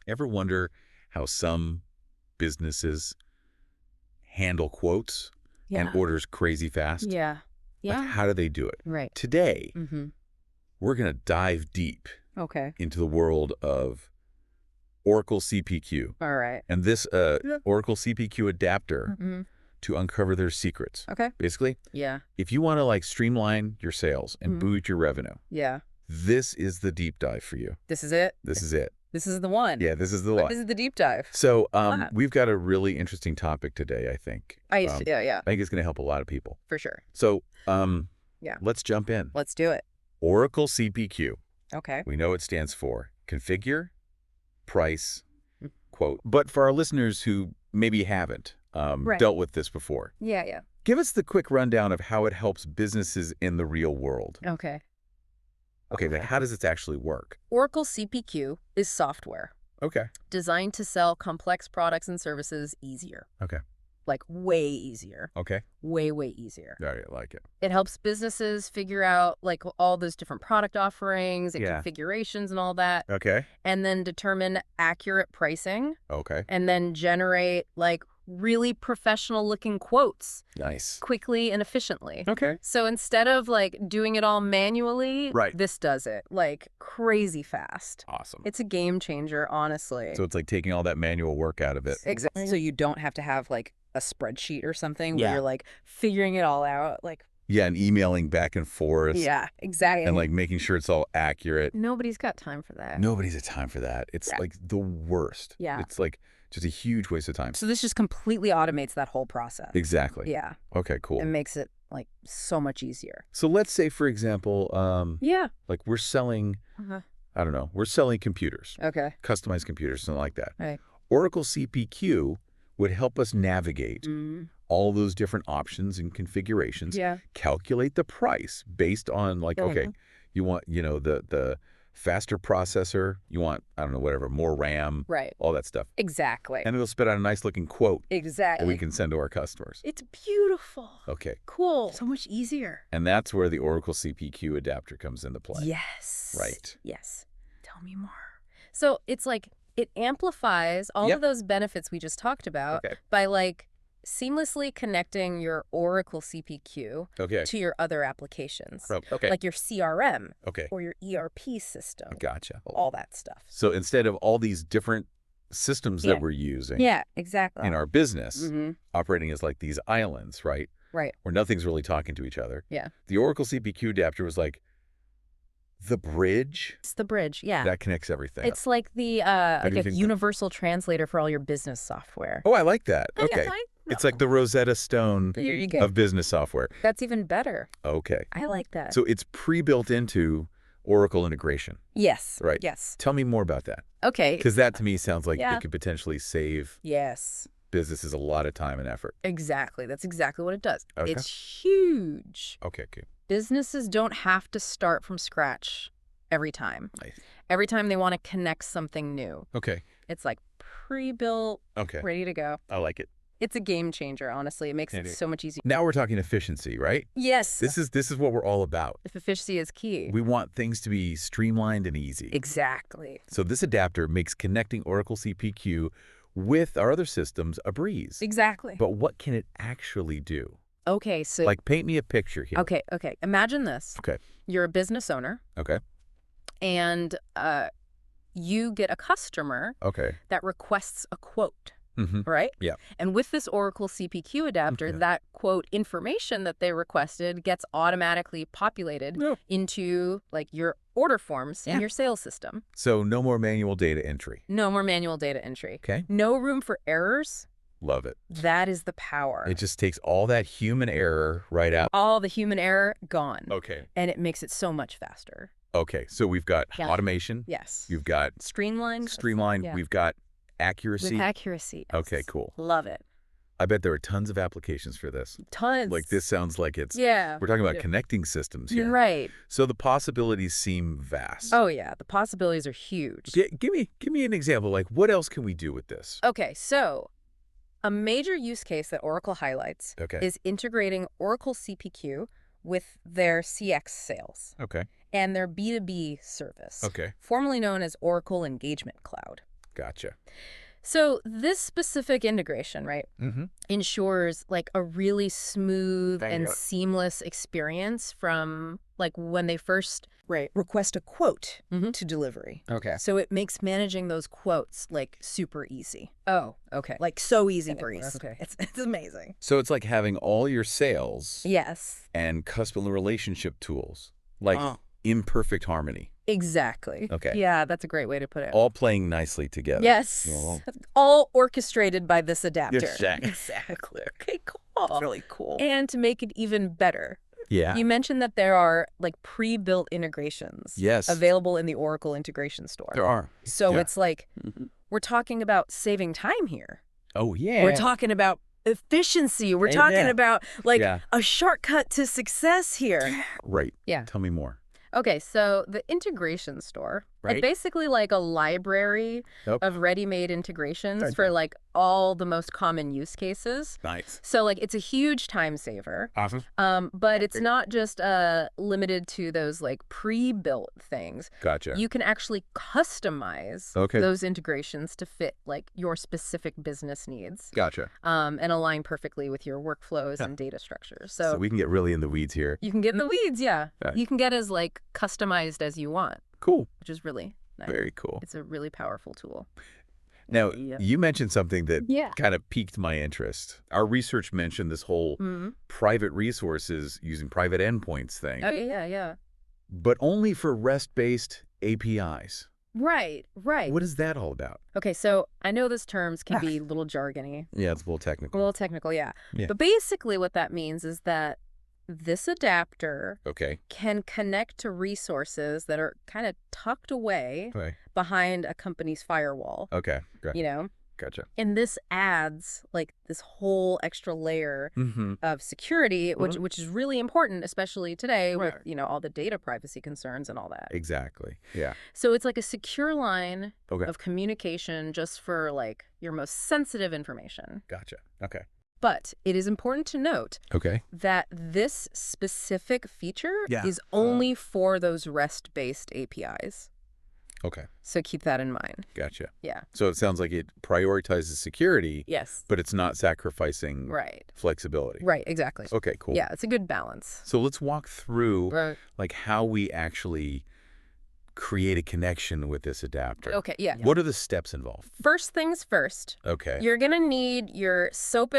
Ever wonder how some businesses handle quotes and Yeah. orders crazy fast? Yeah. Like, Yeah. how do they do it? Right. Today, Mm-hmm. we're going to dive deep Okay. into the world of Oracle CPQ All right. and this Oracle CPQ Adapter Mm-hmm. to uncover their secrets. Okay. Basically, Yeah. if you want to like streamline your sales and boost your revenue, Yeah. this is the deep dive for you. This is it. This is it. This is the one. Yeah, this is the one. This is the deep dive. So Wow. we've got a really interesting topic today, I think. Yeah. I think it's going to help a lot of people. For sure. So Yeah. let's jump in. Let's do it. Oracle CPQ. Okay. We know it stands for Configure, Price, Quote. But for our listeners who maybe haven't Right. dealt with this before, Yeah. give us the quick rundown of how it helps businesses in the real world. Okay. Okay, then how does it actually work? Oracle CPQ is software Okay. designed to sell complex products and services easier. Okay. Like way easier. Okay. Way easier. All right, I like it. It helps businesses figure out like all those different product offerings and Yeah. configurations and all that, Okay. and then determine accurate pricing, Okay. and then generate like really professional looking quotes Nice. quickly and efficiently. Okay. So instead of like doing it all manually, Right. this does it like crazy fast. Awesome. It's a game changer, honestly. So it's like taking all that manual work out of it. Exactly. So you don't have to have like a spreadsheet or something where Yeah. you're like figuring it all out. Like, Yeah, and emailing back and forth. yeah, exactly. And like making sure it's all accurate. Nobody's got time for that. Nobody's had time for that. It's Yeah. like the worst. Yeah. It's like just a huge waste of time. So this just completely automates that whole process. Exactly. Yeah. Okay, cool. It makes it like so much easier. So let's say, for example, Yeah. like we're selling, Uh-huh. I don't know, we're selling computers, Okay. customized computers, something like that. Right. Oracle CPQ would help us navigate Mm. all those different options and configurations, Yeah. calculate the price based on like, Mhm. okay, you want, the faster processor, you want, I don't know, whatever, more RAM, Right. all that stuff. Exactly. And it'll spit out a nice looking quote that Exactly. we can send to our customers. It's beautiful. Okay. Cool. So much easier. And that's where the Oracle CPQ adapter comes into play. Yes. Right. Yes. Tell me more. So it's like it amplifies all Yep. of those benefits we just talked about Okay. by like seamlessly connecting your Oracle CPQ Okay. to your other applications, Okay. like your CRM Okay. or your ERP system, Gotcha. all that stuff. So instead of all these different systems Yeah. that we're using Yeah, exactly. in our business, Mm-hmm. operating as like these islands, right? Right. Where nothing's really talking to each other. Yeah. The Oracle CPQ adapter was like the bridge It's the bridge. Yeah. that connects everything. It's like the do like you a think- universal translator for all your business software. Oh, I like that. Yeah, Okay. I It's know. like the Rosetta Stone There you go. of business software. That's even better. Okay. I like that. So it's pre-built into Oracle integration. Yes. Right. Yes. Tell me more about that. Okay. Because that to me sounds like Yeah. it could potentially save Yes. businesses a lot of time and effort. Exactly. That's exactly what it does. Okay. It's huge. Okay, okay. Businesses don't have to start from scratch every time. Nice. Every time they want to connect something new. Okay. It's like pre-built, Okay. ready to go. I like it. It's a game changer, honestly. It makes It it is. so much easier. Now we're talking efficiency, right? Yes. This is what we're all about. If efficiency is key. We want things to be streamlined and easy. Exactly. So this adapter makes connecting Oracle CPQ with our other systems a breeze. Exactly. But what can it actually do? Okay, so Like paint me a picture here. okay. Imagine this. Okay. You're a business owner Okay. and you get a customer Okay. that requests a quote. Mm-hmm. Right? Yeah. And with this Oracle CPQ adapter, Okay. that quote information that they requested gets automatically populated Yeah. into like your order forms Yeah. in your sales system. So no more manual data entry. No more manual data entry. Okay. No room for errors. Love it. That is the power. It just takes all that human error right out. All the human error gone. Okay. And it makes it so much faster. Okay. So we've got Yeah. automation. Yes. You've got Streamlined. streamline. Yeah. We've got accuracy. With accuracy. Yes. Okay, cool. Love it. I bet there are tons of applications for this. Tons. Like this sounds like it's, Yeah. we're talking about Yeah. connecting systems here. You're right. So the possibilities seem vast. Oh, yeah. The possibilities are huge. Give me an example. Like what else can we do with this? Okay, so a major use case that Oracle highlights Okay. is integrating Oracle CPQ with their CX sales Okay. and their B2B service, Okay. formerly known as Oracle Engagement Cloud. Gotcha. So this specific integration, right, Mm-hmm. ensures like a really smooth Thank and you. seamless experience from like when they first request a quote Mhm. to delivery. Okay. So it makes managing those quotes like super easy. Oh, okay. Like so easy breeze. Okay. It's amazing. So it's like having all your sales Yes, and customer relationship tools, like in perfect harmony, exactly. Okay. Yeah, that's a great way to put it. all playing nicely together. Yes. Oh. All orchestrated by this adapter. Exactly. Okay, cool. It's really cool. And to make it even better, Yeah. you mentioned that there are like pre-built integrations Yes. available in the Oracle integration store. There are. So Yeah. it's like we're talking about saving time here. Oh, yeah. We're talking about efficiency. We're Yeah. talking about like Yeah. a shortcut to success here. Right. Yeah. Tell me more. Okay, so the integration store, Right. it's basically like a library Yep. of ready-made integrations Right. for like all the most common use cases. Nice. So like it's a huge time saver. Awesome. But it's not just limited to those like pre-built things. Gotcha. You can actually customize Okay. those integrations to fit like your specific business needs, Gotcha. and align perfectly with your workflows and data structures. So we can get really in the weeds here. You can get in the weeds, yeah. Right. You can get as like customized as you want, Cool. which is really nice. Very cool. It's a really powerful tool. Now, Yeah. you mentioned something that Yeah. kind of piqued my interest. Our research mentioned this whole Mm-hmm. private resources using private endpoints thing, Oh, yeah. but only for REST-based APIs. Right. What is that all about? Okay, so I know those terms can be a little jargony, Yeah, it's a little a technical. little technical, yeah. Yeah. But basically what that means is that this adapter Okay. can connect to resources that are kind of tucked away Okay. behind a company's firewall, Okay. you know? Gotcha. And this adds like this whole extra layer Mm-hmm. of security, which is really important, especially today with, Right. you know, all the data privacy concerns and all that. Exactly. Yeah. So it's like a secure line Okay. of communication just for like your most sensitive information. Gotcha. Okay. But it is important to note Okay. that this specific feature Yeah. is only for those REST-based APIs. Okay. So keep that in mind. Gotcha. Yeah. So it sounds like it prioritizes security, Yes. but it's not sacrificing Right. flexibility. Right, exactly. Okay, cool. Yeah, it's a good balance. So let's walk through Right. like how we actually create a connection with this adapter. Okay, yeah. What are the steps involved? First things first, Okay. you're going to need your SOAP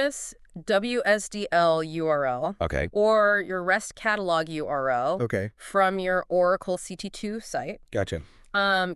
WSDL URL Okay. or your REST catalog URL Okay. from your Oracle CT2 site. Gotcha.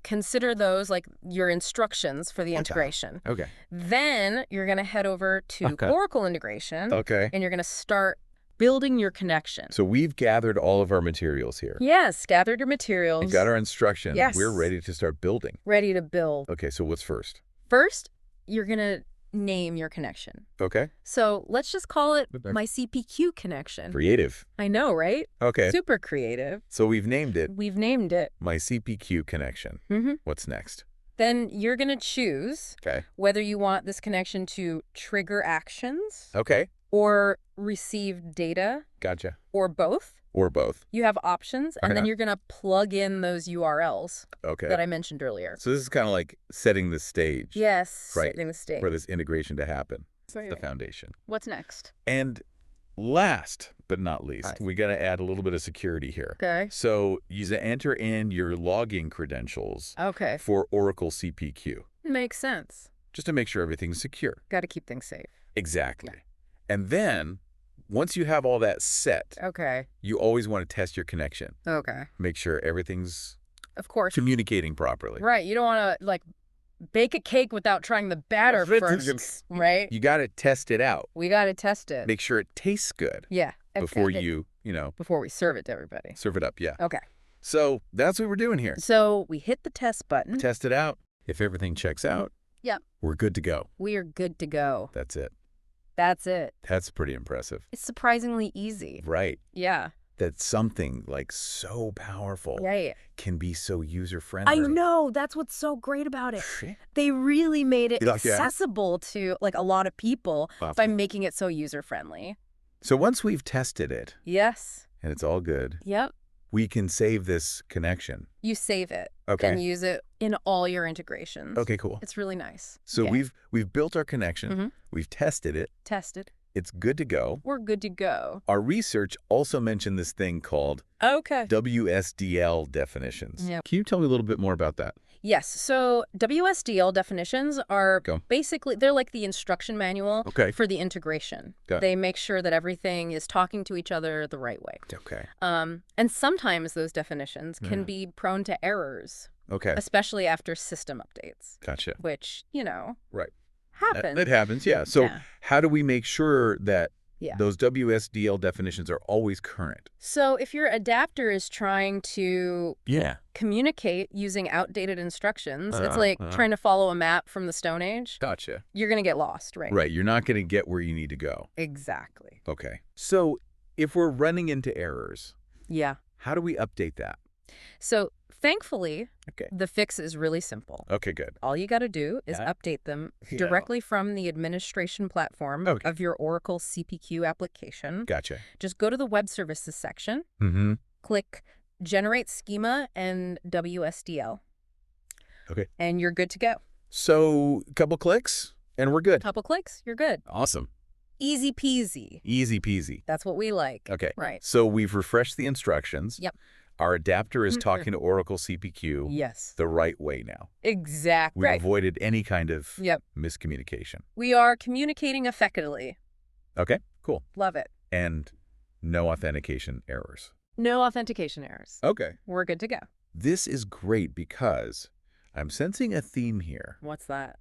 Consider those like your instructions for the integration. Okay. Then you're going to head over to Okay. Oracle integration Okay. and you're going to start building your connection. So we've gathered all of our materials here. Yes, gathered your materials. We've got our instruction. Yes. We're ready to start building. ready to build. Okay, so what's first? First, you're going to name your connection. Okay. So let's just call it Okay. my CPQ connection. Creative. I know, right? Okay. Super creative. So we've named it We've named it. my CPQ connection. hmm What's next? Then you're going to choose Okay. whether you want this connection to trigger actions Okay. or receive data Gotcha. or both. Or both. You have options, and then Okay. you're going to plug in those URLs Okay. that I mentioned earlier. So this is kind of like setting the stage Yes, Right. setting the stage. for this integration to happen. Right, The right. foundation. What's next? And last but not least, Right. we got to add a little bit of security here. Okay. So you enter in your login credentials Okay. for Oracle CPQ, Makes sense. just to make sure everything's secure. Got to keep things safe. Exactly. And then once you have all that set, Okay. you always want to test your connection. Okay. Make sure everything's Of course. communicating properly. Right. You don't want to like bake a cake without trying the batter first, right? You got to test it out. We got to test it. Make sure it tastes good Yeah. before Okay. you Before we serve it to everybody. serve it up. Yeah. Okay. So that's what we're doing here. So we hit the test button. Test it out. If everything checks out, Yep. we're good to go. We are good to go. That's it. That's it. That's pretty impressive. It's surprisingly easy. Right. Yeah. That something like so powerful Right. can be so user-friendly. I know. That's what's so great about it. Shit. They really made it Like, yeah. accessible to like a lot of people Wow. by making it so user-friendly. So once we've tested it Yes. and it's all good, Yep. we can save this connection. You save it Okay. and use it in all your integrations. Okay, cool. It's really nice. So Okay. we've built our connection. Mhm. We've tested it. Tested. It's good to go. We're good to go. Our research also mentioned this thing called Okay. WSDL definitions. Yep. Can you tell me a little bit more about that? Yes. So WSDL definitions are Go. basically, they're like the instruction manual Okay. for the integration. Got it. They make sure that everything is talking to each other the right way. Okay. And sometimes those definitions can Yeah. be prone to errors, Okay. especially after system updates, Gotcha. which, Right. happens. That happens, yeah. So Yeah. how do we make sure that Yeah. those WSDL definitions are always current? So if your adapter is trying to Yeah. communicate using outdated instructions, it's like trying to follow a map from the Stone Age. Gotcha. You're going to get lost, right? Right. You're not going to get where you need to go. Exactly. Okay. So if we're running into errors, Yeah. how do we update that? So thankfully, Okay. the fix is really simple. Okay, good. All you got to do is Yeah. update them Yeah. directly from the administration platform Okay. of your Oracle CPQ application. Gotcha. Just go to the web services section, Mm-hmm. click generate schema and WSDL. Okay. And you're good to go. So a couple clicks and we're good. Couple clicks, you're good. Awesome. Easy peasy. Easy peasy. That's what we like. Okay. Right. So we've refreshed the instructions. Yep. Our adapter is talking to Oracle CPQ Yes. the right way now. Exactly. We've Right. avoided any kind of Yep. miscommunication. We are communicating effectively. Okay, cool. Love it. And no authentication errors. No authentication errors. Okay. We're good to go. This is great because I'm sensing a theme here What's that?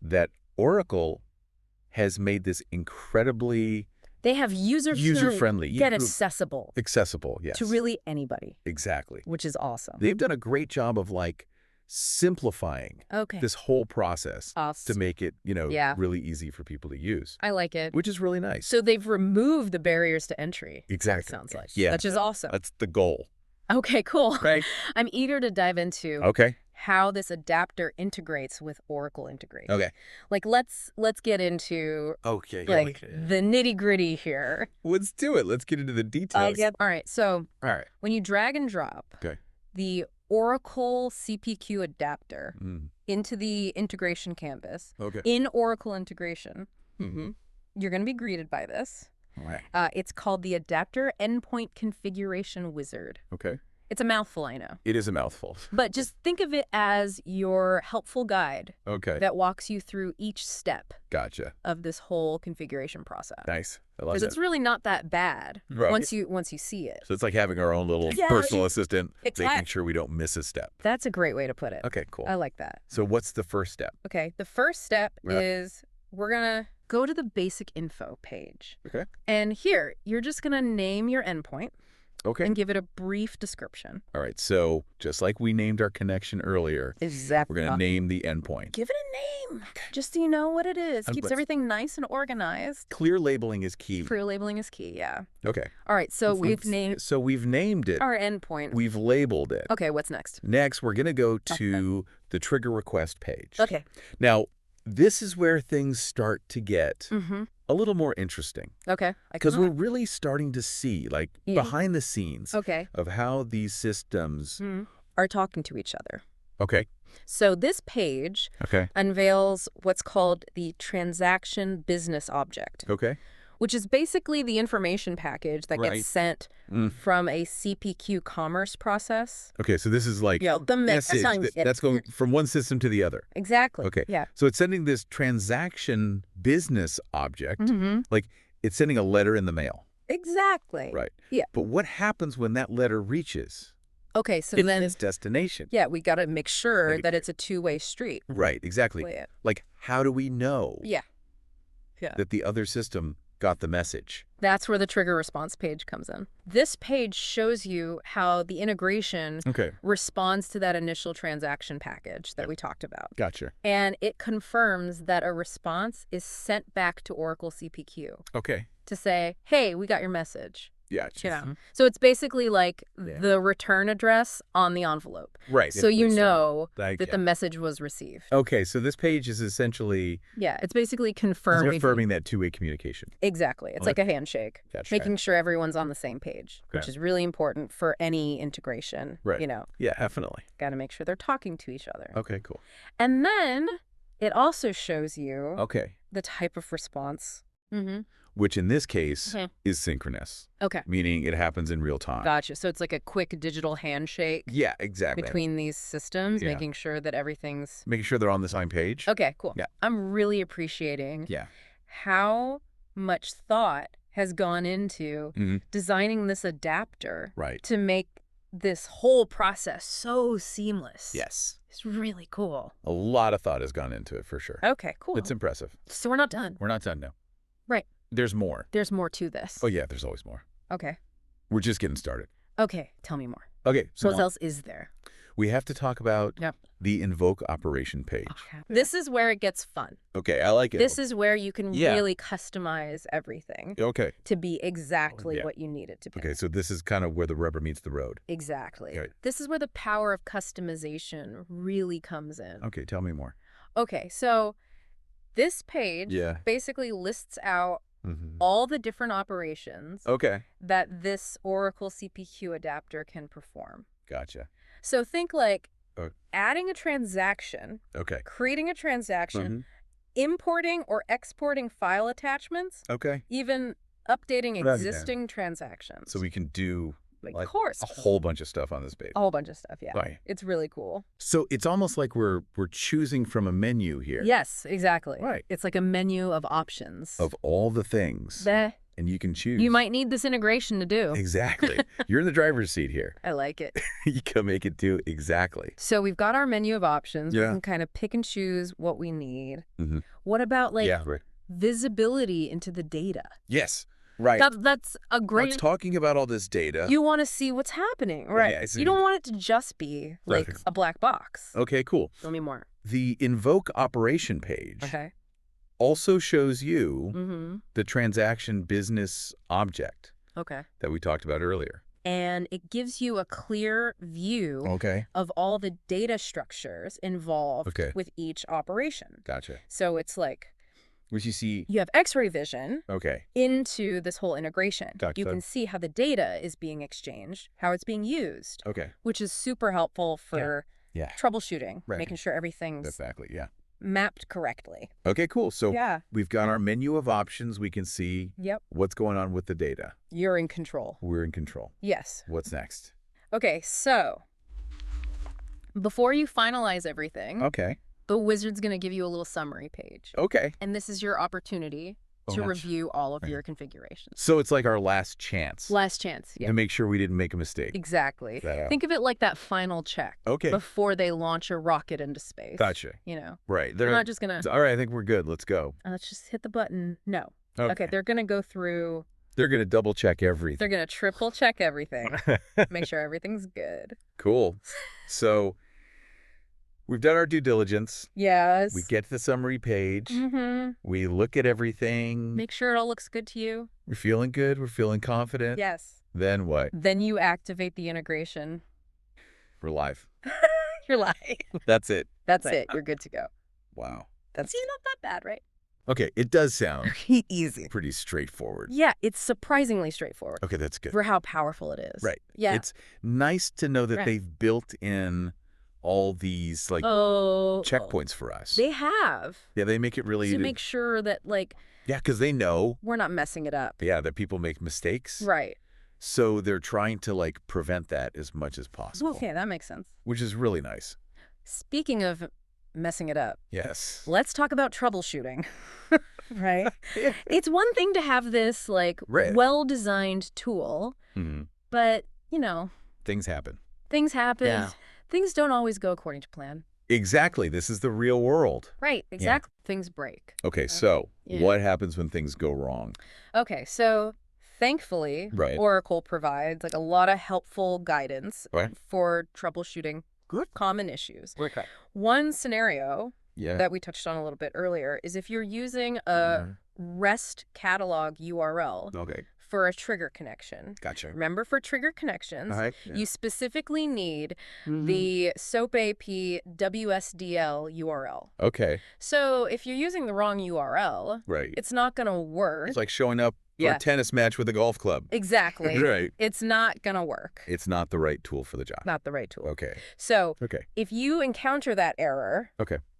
that Oracle has made this incredibly They have user-friendly, get accessible accessible. Yes. to really anybody, Exactly. which is awesome. They've done a great job of like simplifying Okay. this whole process Awesome. to make it, Yeah. really easy for people to use, I like it. which is really nice. So they've removed the barriers to entry. Exactly. It sounds like. Yeah. Which is awesome. That's the goal. Okay, cool. Right. I'm eager to dive into Okay. how this adapter integrates with Oracle integration. Okay. Like let's get into Okay. like the nitty-gritty here. Let's do it. Let's get into the details. All right. So All right. when you drag and drop Okay. the Oracle CPQ adapter Mm. into the integration canvas Okay. in Oracle integration, Mm-hmm. you're going to be greeted by this. All right. It's called the Adapter Endpoint Configuration Wizard. Okay. It's a mouthful, I know. It is a mouthful. But just think of it as your helpful guide Okay. that walks you through each step Gotcha. of this whole configuration process. Nice. I love Because that. it's really not that bad Right. once you see it. So it's like having our own little Yeah, personal assistant, making exact- sure we don't miss a step. That's a great way to put it. Okay, cool. I like that. So what's the first step? Okay, the first step Yeah. is we're going to go to the basic info page. Okay. And here, you're just going to name your endpoint Okay. and give it a brief description. All right. So just like we named our connection earlier, Exactly. we're going to name the endpoint. Give it a name, just so you know what it is. And Keeps let's- everything nice and organized. Clear labeling is key. Clear labeling is key, yeah. Okay. All right, so we've named So we've named it. our endpoint. We've labeled it. Okay, what's next? Next, we're going to go to the trigger request page. Okay. Now, this is where things start to get Mm-hmm. a little more interesting Okay. because we're really starting to see, like, Yeah. behind the scenes Okay. of how these systems. Are talking to each other. Okay. So this page Okay. unveils what's called the transaction business object, Okay. which is basically the information package that Right. gets sent Mm. from a CPQ commerce process. Okay. So this is like The message that's going from one system to the other. Exactly. Okay. Yeah. So it's sending this transaction business object, Mm-hmm. like it's sending a letter in the mail. Exactly. Right. Yeah. But what happens when that letter reaches Okay, so then its destination? yeah, we got to make sure Like- that it's a two-way street. Right. Exactly. Play it. Like, how do we know Yeah. Yeah. that the other system got the message? That's where the trigger response page comes in. This page shows you how the integration Okay. responds to that initial transaction package that we talked about. Gotcha. And it confirms that a response is sent back to Oracle CPQ Okay. to say, hey, we got your message. Yeah. You know? So it's basically like the return address on the envelope. Right. So you know Like, that the message was received. Okay, so this page is essentially Yeah, it's basically confirming that two-way communication. Exactly. It's like a handshake. Gotcha. Making sure everyone's on the same page, which is really important for any integration. Right. You know, Yeah, definitely. got to make sure they're talking to each other. Okay, cool. And then it also shows you Okay. the type of response. Mm-hmm. Which in this case is synchronous, Okay. meaning it happens in real time. Gotcha. So it's like a quick digital handshake Yeah, exactly. between these systems, Yeah. making sure that everything's... Making sure they're on the same page. Okay, cool. Yeah. I'm really appreciating how much thought has gone into designing this adapter to make this whole process so seamless. Yes. It's really cool. A lot of thought has gone into it, for sure. Okay, cool. It's impressive. So we're not done. We're not done now. Right. There's more. There's more to this. Oh, yeah, there's always more. Okay. We're just getting started. Okay, tell me more. Okay, so What else is there? we have to talk about the invoke operation page. This is where it gets fun. Okay, I like it. This is where you can really customize everything Okay. to be exactly what you need it to be. Okay, so this is kind of where the rubber meets the road. Exactly. Okay. This is where the power of customization really comes in. Okay, tell me more. Okay, so this page basically lists out all the different operations that this Oracle CPQ adapter can perform. Gotcha. So think like adding a transaction, creating a transaction, importing or exporting file attachments, even updating existing transactions. So we can do of course. a whole bunch of stuff on this page. A whole bunch of stuff, yeah. Right. It's really cool. So it's almost like we're choosing from a menu here. Yes, exactly. Right. It's like a menu of options. Of all the things. And you can choose. You might need this integration to do. Exactly. You're in the driver's seat here. I like it. You can make it do exactly. So we've got our menu of options. We can kind of pick and choose what we need. What about like visibility into the data? Yes. Right. That's a great... It's talking about all this data. You want to see what's happening, right? Yeah, you don't want it to just be like a black box. Okay, cool. Tell me more. The invoke operation page also shows you the transaction business object that we talked about earlier. And it gives you a clear view of all the data structures involved with each operation. Gotcha. So it's like... Which you see... You have X-ray vision into this whole integration. Gotcha. You can see how the data is being exchanged, how it's being used, which is super helpful for troubleshooting, making sure everything's mapped correctly. Okay, cool. So we've got our menu of options. We can see what's going on with the data. You're in control. We're in control. Yes. What's next? Okay, so before you finalize everything... The wizard's going to give you a little summary page. And this is your opportunity to review all of your configurations. So it's like our last chance. Last chance, to make sure we didn't make a mistake. Exactly. Think of it like that final check. Before they launch a rocket into space. Gotcha. You know. Right. They're not just going to... All right, I think we're good. Let's go. Let's just hit the button. No. Okay, they're going to go through... They're going to double check everything. They're going to triple check everything. Make sure everything's good. Cool. So... We've done our due diligence. Yes. We get to the summary page. We look at everything. Make sure it all looks good to you. We're feeling good. We're feeling confident. Yes. Then what? Then you activate the integration. We're live. You're live. That's it. That's it. You're good to go. Wow. That's not that bad, right? Okay, it does sound easy. Pretty straightforward. Yeah, it's surpurprisingly straightforward. Okay, that's good. For how powerful it is. Right. Yeah. It's nice to know that they've built in all these like checkpoints for us. They have. Yeah, they make it really... To make sure that like... Yeah, because they know... We're not messing it up. Yeah, that people make mistakes. Right. So they're trying to like prevent that as much as possible. Okay, that makes sense. Which is really nice. Speaking of messing it up. Yes. Let's talk about troubleshooting. Right? It's one thing to have this like well-designed tool, but you know... Things happen. Things happen. Yeah. Things don't always go according to plan. Exactly. This is the real world. Right. Exactly. Yeah. Things break. Okay. So what happens when things go wrong? Okay. So thankfully, Oracle provides like a lot of helpful guidance for troubleshooting common issues. One scenario that we touched on a little bit earlier is if you're using a REST catalog URL for a trigger connection. Gotcha. Remember, for trigger connections, you specifically need the SOAP WSDL URL. Okay. So if you're using the wrong URL, it's not going to work. It's like showing up for a tennis match with a golf club. Exactly. Right. It's not going to work. It's not the right tool for the job. Not the right tool. Okay. So if you encounter that error,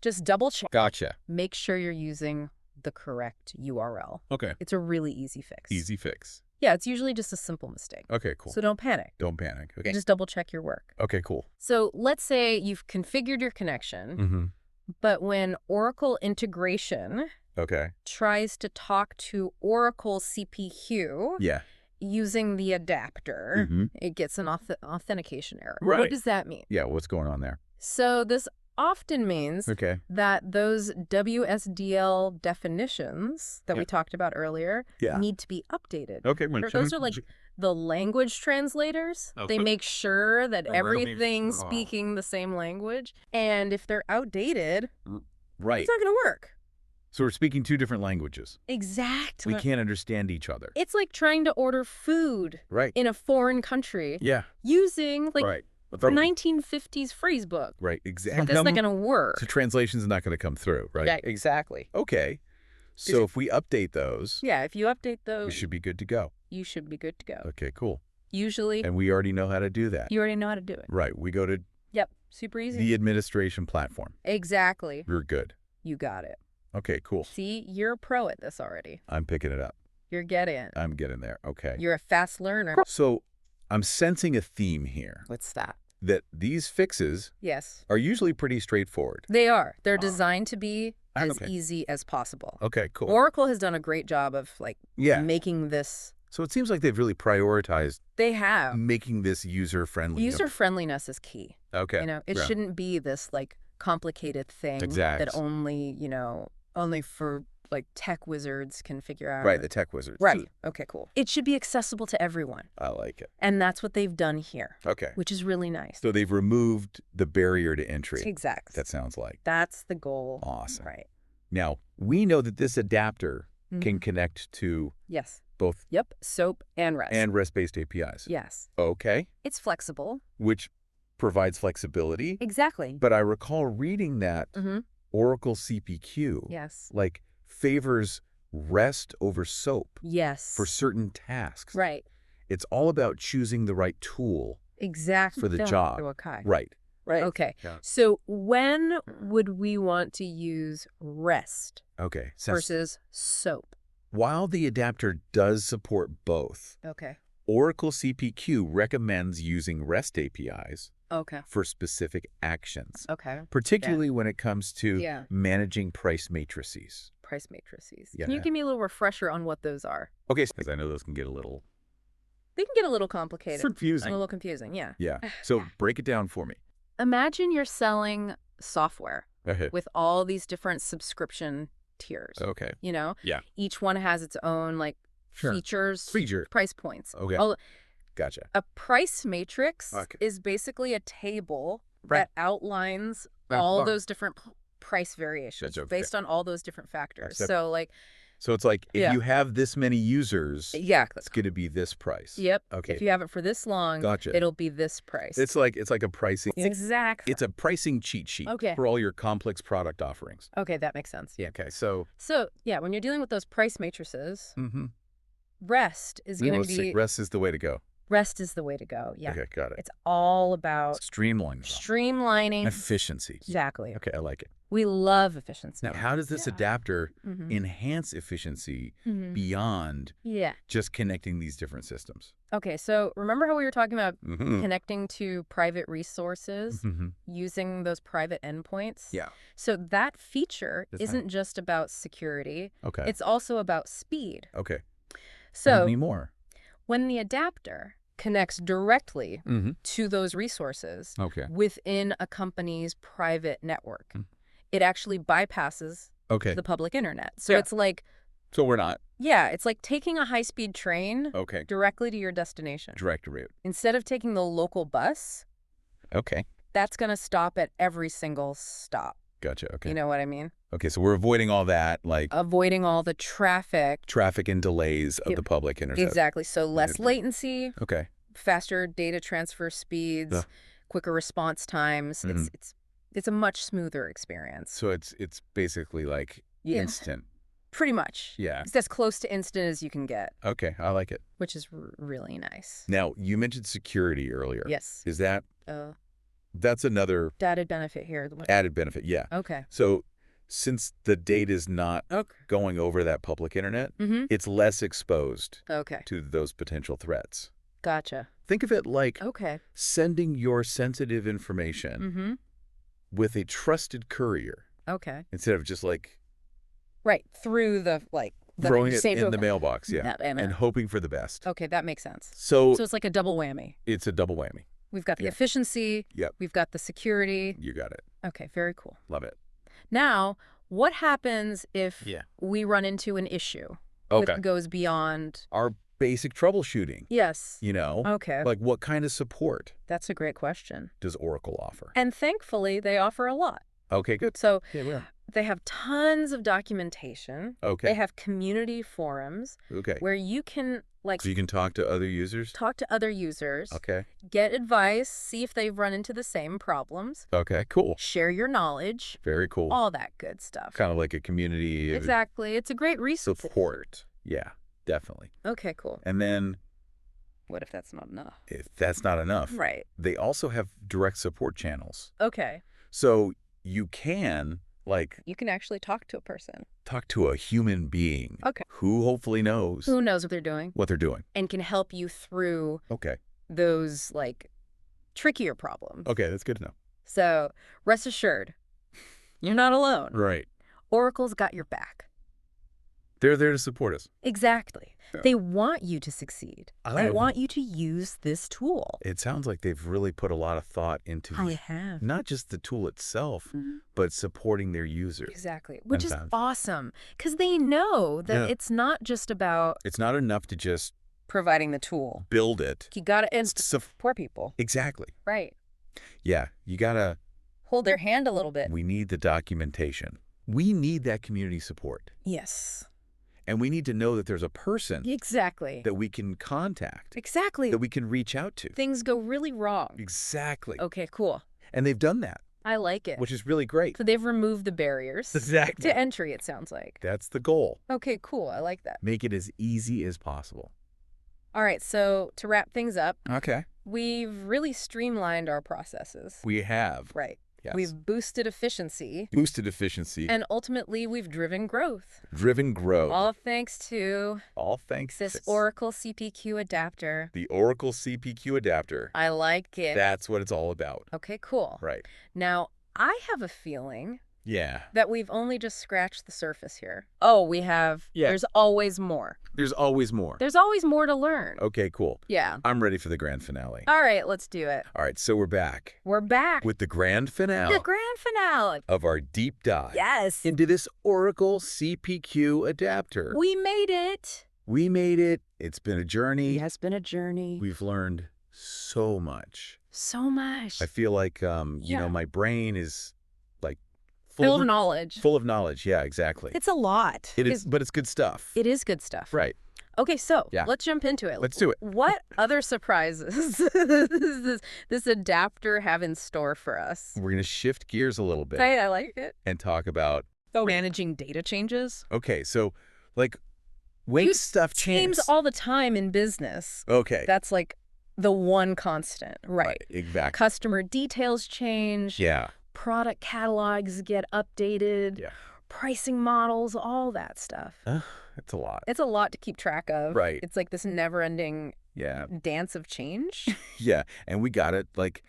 just double check. Gotcha. Make sure you're using the correct URL. Okay. It's a really easy fix. Easy fix. Yeah, it's usually just a simple mistake. Okay, cool. So don't panic. Don't panic. Okay. Just double check your work. Okay, cool. So let's say you've configured your connection, but when Oracle integration tries to talk to Oracle CPQ using the adapter, it gets an authentication error. Right. What does that mean? Yeah, what's going on there? So this often means that those WSDL definitions that we talked about earlier need to be updated. Okay. Those are like the language translators. They make sure that everything's speaking the same language. And if they're outdated, it's not going to work. So we're speaking two different languages. Exactly. We can't understand each other. It's like trying to order food in a foreign country using like the 1950s phrase book. Right, exactly. That's not going to work. So translation's not going to come through, right? Yeah, exactly. Okay. So if we update those... Yeah, if you update those... we should be good to go. You should be good to go. Okay, cool. Usually... and we already know how to do that. You already know how to do it. Right. We go to... yep, super easy. the administration platform. Exactly. We're good. You got it. Okay, cool. See, you're a pro at this already. I'm picking it up. You're getting. I'm getting there. Okay. You're a fast learner. So I'm sensing a theme here. What's that? That these fixes are usually pretty straightforward. They are. They're designed to be as easy as possible. Okay, cool. Oracle has done a great job of like making this. So it seems like they've really prioritized making this user-friendly. User-friendliness is key. Okay. You know, it shouldn't be this like complicated thing that only, only for like tech wizards can figure out. Right, the tech wizards. Right. Okay, cool. It should be accessible to everyone. I like it. And that's what they've done here. Okay. Which is really nice. So they've removed the barrier to entry. Exactly. That sounds like. That's the goal. Awesome. Right. Now, we know that this adapter can connect to both SOAP and REST. And REST-based APIs. Yes. Okay. It's flexible. Which provides flexibility. Exactly. But I recall reading that Oracle CPQ like favors REST over SOAP for certain tasks. Right. It's all about choosing the right tool for the job. Okay. Right. Right. Okay. Yeah. So when would we want to use REST versus SOAP? While the adapter does support both, Oracle CPQ recommends using REST APIs for specific actions. Particularly when it comes to managing price matrices. Price matrices. Yeah. Can you give me a little refresher on what those are? Okay, because I know those can get a little... they can get a little complicated. Confusing. A little confusing, yeah. Yeah. So break it down for me. Imagine you're selling software with all these different subscription tiers. Okay. You know? Yeah. Each one has its own like features, price points. Okay. Gotcha. A price matrix is basically a table that outlines all those different price variations based on all those different factors. So it's like if you have this many users, it's going to be this price. Yep. Okay. If you have it for this long, it'll be this price. It's like a pricing. Exactly. It's a pricing cheat sheet for all your complex product offerings. Okay, that makes sense. Yeah. Okay. So yeah, when you're dealing with those price matrices, REST is going to be REST is the way to go. REST is the way to go. Yeah. Okay, got it. It's all about streamlining, efficiency. Exactly. Okay, I like it. We love efficiency. Now, how does this adapter enhance efficiency beyond just connecting these different systems? Okay, so remember how we were talking about connecting to private resources using those private endpoints? Yeah. So that feature isn't just about security. Okay. It's also about speed. Okay. So tell me more. When the adapter connects directly to those resources within a company's private network, it actually bypasses the public internet. So it's like... so we're not... yeah, it's like taking a high-speed train directly to your destination. Direct route. Instead of taking the local bus, that's going to stop at every single stop. Gotcha. Okay. You know what I mean? Okay, so we're avoiding all that, like avoiding all the traffic and delays of the public internet. Exactly. So less latency. Okay. Faster data transfer speeds, quicker response times. It's a much smoother experience. So it's basically like instant. Pretty much. Yeah. It's as close to instant as you can get. Okay, I like it. Which is really nice. Now, you mentioned security earlier. Yes. Is that that's another added benefit here? Added benefit, yeah. Okay. So since the data is not going over that public internet, it's less exposed to those potential threats. Gotcha. Think of it like sending your sensitive information with a trusted courier. Okay. Instead of just like through the throwing it in the mailbox, and hoping for the best. Okay, that makes sense. So it's like a double whammy. It's a double whammy. We've got the efficiency. Yep. We've got the security. You got it. Okay, very cool. Love it. Now, what happens if we run into an issue that goes beyond our basic troubleshooting? Yes. You know? Okay. Like what kind of support? That's a great question. Does Oracle offer? And thankfully, they offer a lot. Okay, good. So they have tons of documentation. Okay. They have community forums where you can so you can talk to other users? Talk to other users. Okay. Get advice, see if they've run into the same problems. Okay, cool. Share your knowledge. Very cool. All that good stuff. Kind of like a community. Exactly. It's a great resource. Support. Yeah, definitely. Okay, cool. And then what if that's not enough? If that's not enough. Right. They also have direct support channels. Okay. So you can you can actually talk to a person. Talk to a human being. Okay. Who hopefully knows. Who knows what they're doing. And can help you through those trickier problems. Okay, that's good to know. So rest assured, you're not alone. Right. Oracle's got your back. They're there to support us. Exactly. Yeah. They want you to succeed. They want you to use this tool. It sounds like they've really put a lot of thought into not just the tool itself, but supporting their users. Exactly. Which is awesome because they know that it's not just about... It's not enough to just... providing the tool. Build it. You got to support people. Exactly. Right. Yeah. You got to... hold their hand a little bit. We need the documentation. We need that community support. Yes. And we need to know that there's a person that we can contact. Exactly. That we can reach out to. Things go really wrong. Exactly. Okay, cool. And they've done that. I like it. Which is really great. So they've removed the barriers to entry, it sounds like. That's the goal. Okay, cool. I like that. Make it as easy as possible. All right, so to wrap things up, we've really streamlined our processes. We have. Right. Yes. We've boosted efficiency. And ultimately, we've driven growth. All thanks to this Oracle CPQ Adapter. The Oracle CPQ Adapter. I like it. That's what it's all about. Okay, cool. Right. Now, I have a feeling Yeah. That we've only just scratched the surface here. Oh, we have. Yeah. There's always more. There's always more. There's always more to learn. Okay, cool. Yeah. I'm ready for the grand finale. All right, let's do it. All right, so we're back. We're back. With the grand finale. The grand finale. Of our deep dive. Yes. Into this Oracle CPQ adapter. We made it. We made it. It's been a journey. It has been a journey. We've learned so much. So much. I feel like, you know, my brain is like full of knowledge. Full of knowledge. Yeah, exactly. It's a lot. It is, but it's good stuff. It is good stuff. Right. Okay, so let's jump into it. Let's do it. What other surprises does this adapter have in store for us? We're going to shift gears a little bit. Hey, I like it. And talk about managing data changes. Okay, so like when stuff changes all the time in business. Okay. That's like the one constant, right? Exactly. Customer details change. Yeah. Product catalogs get updated. Yeah. Pricing models, all that stuff. It's a lot. It's a lot to keep track of. Right. It's like this never-ending dance of change. Yeah, and we got to like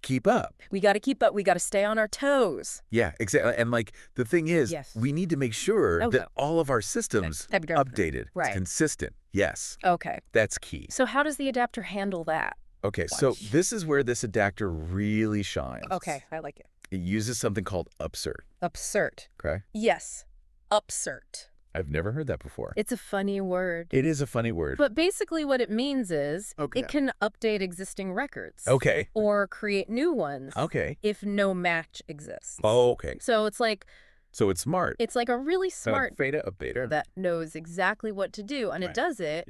keep up. We got to keep up. We got to stay on our toes. Yeah, exactly. And like the thing is, we need to make sure that all of our systems updated, right? Consistent. Yes. Okay. That's key. So how does the adapter handle that? Okay, so this is where this adapter really shines. Okay, I like it. It uses something called upsert. Upsert. Okay. Yes. Upsert. I've never heard that before. It's a funny word. It is a funny word. But basically what it means is it can update existing records. Okay. Or create new ones. Okay. If no match exists. Oh, okay. So it's like... So it's smart. It's like a really smart beta updater that knows exactly what to do. And it does it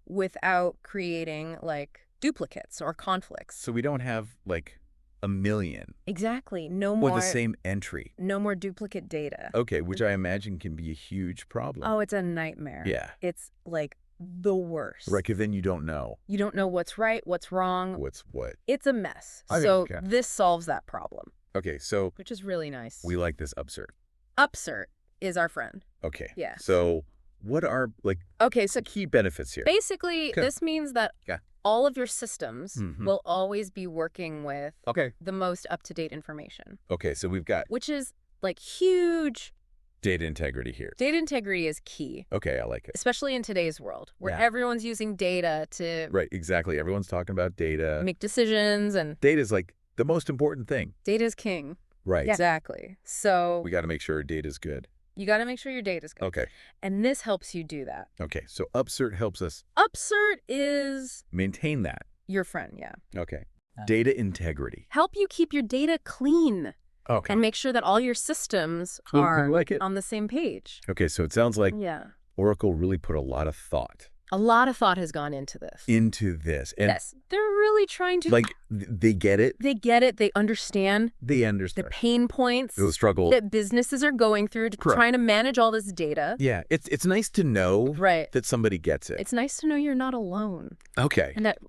without creating, like, duplicates or conflicts. So we don't have, like, a million. Exactly. No more... Or the same entry. No more duplicate data. Okay, which I imagine can be a huge problem. Oh, it's a nightmare. Yeah. It's, like, the worst. Right, because then you don't know. You don't know what's right, what's wrong. What's what. It's a mess. So this solves that problem. Okay, so... Which is really nice. We like this upsert. Upsert is our friend. Okay. Yeah. So what are, like, so key benefits here? Basically, this means that all of your systems will always be working with the most up-to-date information. Okay, so we've got... Which is, like, huge... Data integrity here. Data integrity is key. Okay, I like it. Especially in today's world, where everyone's using data to... Right, exactly. Everyone's talking about data. Make decisions and... Data's, like, the most important thing. Data's king. Right. Exactly. So... We got to make sure our data's good. You got to make sure your data's good. Okay. And this helps you do that. Okay, so upsert helps us... Upsert is... Maintain that. Your friend, yeah. Okay. Data integrity. Help you keep your data clean. Okay. And make sure that all your systems are on the same page. Okay, so it sounds like Oracle really put a lot of thought. A lot of thought has gone into this. And yes. They're really trying to... Like, they get it. They get it. They understand. They understand. The pain points. The struggle. That businesses are going through trying to manage all this data. Yeah. It's nice to know that somebody gets it. It's nice to know you're not alone. Okay. And that...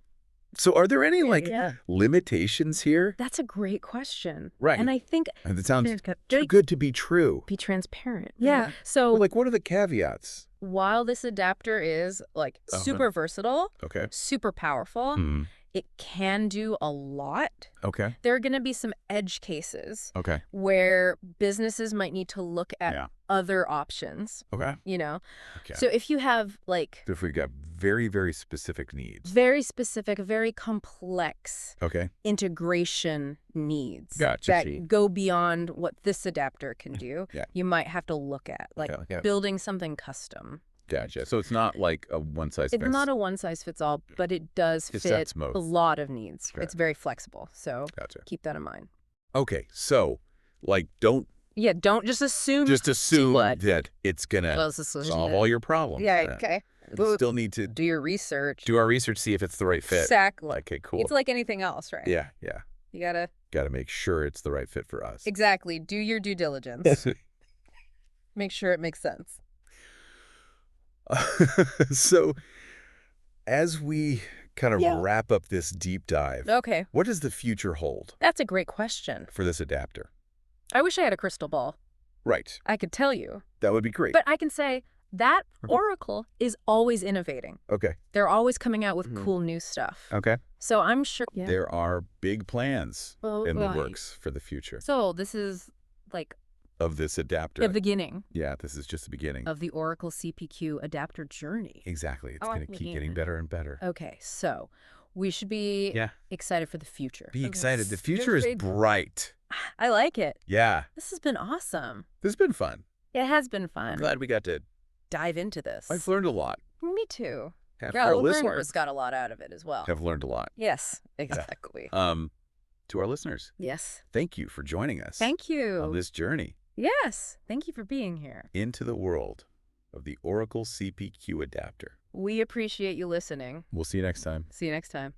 So are there any, like, limitations here? That's a great question. Right. And I think... It sounds too good to be true. Be transparent. Yeah. So... Well, like, what are the caveats? While this adapter is, like, super versatile, super powerful, it can do a lot. Okay. There are going to be some edge cases where businesses might need to look at other options. Okay. You know? Okay. So if you have, like... So if we got very, very specific needs. Very specific, very complex okay. integration needs Gotcha. that go beyond what this adapter can do, you might have to look at, like building something custom. Gotcha. So it's not like a one-size-fits-all. It's not a one-size-fits-all, but it does fit a lot of needs. Got it's very flexible, so keep that in mind. Okay, so, like, don't... Yeah, don't just assume... Just assume that it's going to solve all your problems. Yeah, okay. You still need to... Do your research. Do our research, see if it's the right fit. Exactly. Okay, cool. It's like anything else, right? Yeah, yeah. You gotta... Gotta make sure it's the right fit for us. Exactly. Do your due diligence. Make sure it makes sense. So, as we kind of wrap up this deep dive, what does the future hold? That's a great question. For this adapter. I wish I had a crystal ball. Right. I could tell you. That would be great. But I can say that Oracle is always innovating. Okay. They're always coming out with cool new stuff. Okay. So I'm sure... There are big plans in the works for the future. So this is like... Of this adapter. The beginning. Yeah, this is just the beginning. Of the Oracle CPQ Adapter journey. Exactly. It's going to keep getting better and better. Okay, so we should be excited for the future. Be excited. The future is bright. I like it. Yeah. This has been awesome. This has been fun. It has been fun. I'm glad we got to dive into this. I've learned a lot. Me too. Our listeners got a lot out of it as well. Have learned a lot. Yes, exactly. To our listeners. Yes. Thank you for joining us. Thank you. On this journey. Yes. Thank you for being here. Into the world of the Oracle CPQ Adapter. We appreciate you listening. We'll see you next time. See you next time.